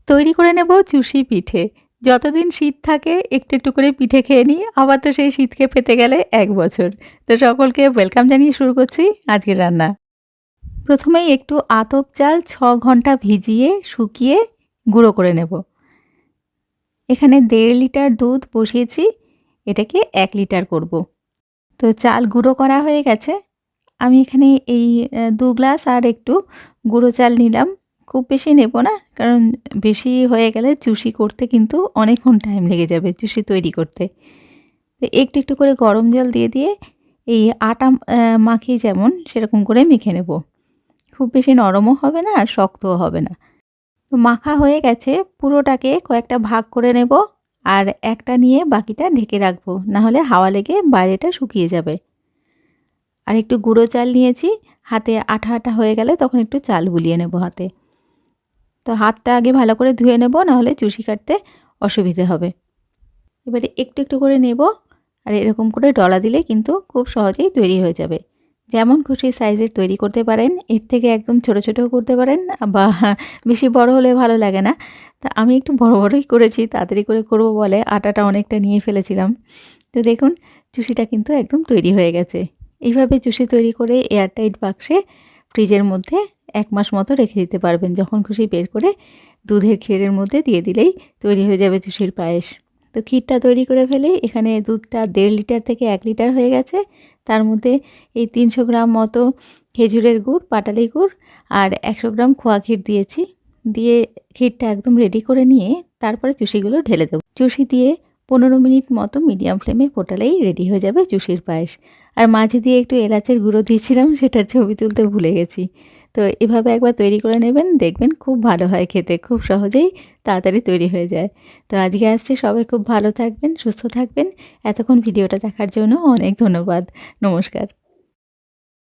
তৈরি করে নেব চুষি পিঠে। যতদিন শীত থাকে একটু, একটু করে পিঠে খেয়ে নিই। আবার তো সেই শীতকে পেতে গেলে ১ বছর। তো সকলকে ওয়েলকাম জানিয়ে শুরু করছি আজকের রান্না। প্রথমেই একটু আতপ চাল ৬ ঘন্টা ভিজিয়ে শুকিয়ে গুঁড়ো করে নেব। এখানে ১.৫ লিটার দুধ বসিয়েছি, এটাকে ১ লিটার করব। তো চাল গুঁড়ো করা হয়ে গেছে। আমি এখানে এই ২ গ্লাস আর একটু গুঁড়ো চাল নিলাম। খুব বেশি নেব না, কারণ বেশি হয়ে গেলে চুষি করতে কিন্তু অনেকক্ষণ টাইম লেগে যাবে চুষি তৈরি করতে। তো একটু, একটু করে গরম জল দিয়ে এই আটা মাখি যেমন সেরকম করে মেখে নেব। খুব বেশি নরমও হবে না আর শক্তও হবে না। তো মাখা হয়ে গেছে, পুরোটাকে কয়েকটা ভাগ করে নেব আর একটা নিয়ে বাকিটা ঢেকে রাখবো, নাহলে হাওয়া লেগে বাইরেটা শুকিয়ে যাবে। আর একটু গুঁড়ো চাল নিয়েছি, হাতে আঠা আঠা হয়ে গেলে তখন একটু চাল বুলিয়ে নেব হাতে। তো হাতটা আগে ভালো করে ধুয়ে নেব, নাহলে চুষি কাটতে অসুবিধে হবে। এবারে একটু একটু করে নেব আর এরকম করে ডলা দিলে কিন্তু খুব সহজেই তৈরি হয়ে যাবে। যেমন খুশি সাইজের তৈরি করতে পারেন, এর থেকে একদম ছোট ছোটও করতে পারেন, বা বেশি বড় হলে ভালো লাগে না। তা আমি একটু বড় বড়ই করেছি, তাড়াতাড়ি করে করব বলে আটাটা অনেকটা নিয়ে ফেলেছিলাম। তো দেখুন চুষিটা কিন্তু একদম তৈরি হয়ে গেছে। এইভাবে চুষি তৈরি করে এয়ারটাইট বাক্সে ফ্রিজের মধ্যে ১ মাস মতো রেখে দিতে পারবেন। যখন খুশি বের করে দুধের ক্ষীরের মধ্যে দিয়ে দিলেই তৈরি হয়ে যাবে চুষির পায়েস। তো ক্ষীরটা তৈরি করে ফেলে এখানে দুধটা ১.৫ লিটার থেকে ১ লিটার হয়ে গেছে। তার মধ্যে এই ৩০০ গ্রাম মতো খেজুরের গুড়, পাটালি গুড় আর ১০০ গ্রাম খোয়া ক্ষীর দিয়েছি। দিয়ে ক্ষীরটা একদম রেডি করে নিয়ে তারপরে চুষিগুলো ঢেলে দেবো। চুষি দিয়ে ১৫ মিনিট মতো মিডিয়াম ফ্লেমে ফোটালেই রেডি হয়ে যাবে চুষির পায়েস। আর মাঝে দিয়ে একটু এলাচের গুঁড়ো দিয়েছিলাম, সেটার ছবি তুলতে ভুলে গেছি। তো এভাবে একবার তৈরি করে নেবেন, দেখবেন খুব ভালো হয় খেতে, খুব সহজেই তাড়াতাড়ি তৈরি হয়ে যায়। তো আজকে আসছি, সবাই খুব ভালো থাকবেন, সুস্থ থাকবেন। এতক্ষণ ভিডিওটা দেখার জন্য অনেক ধন্যবাদ। নমস্কার।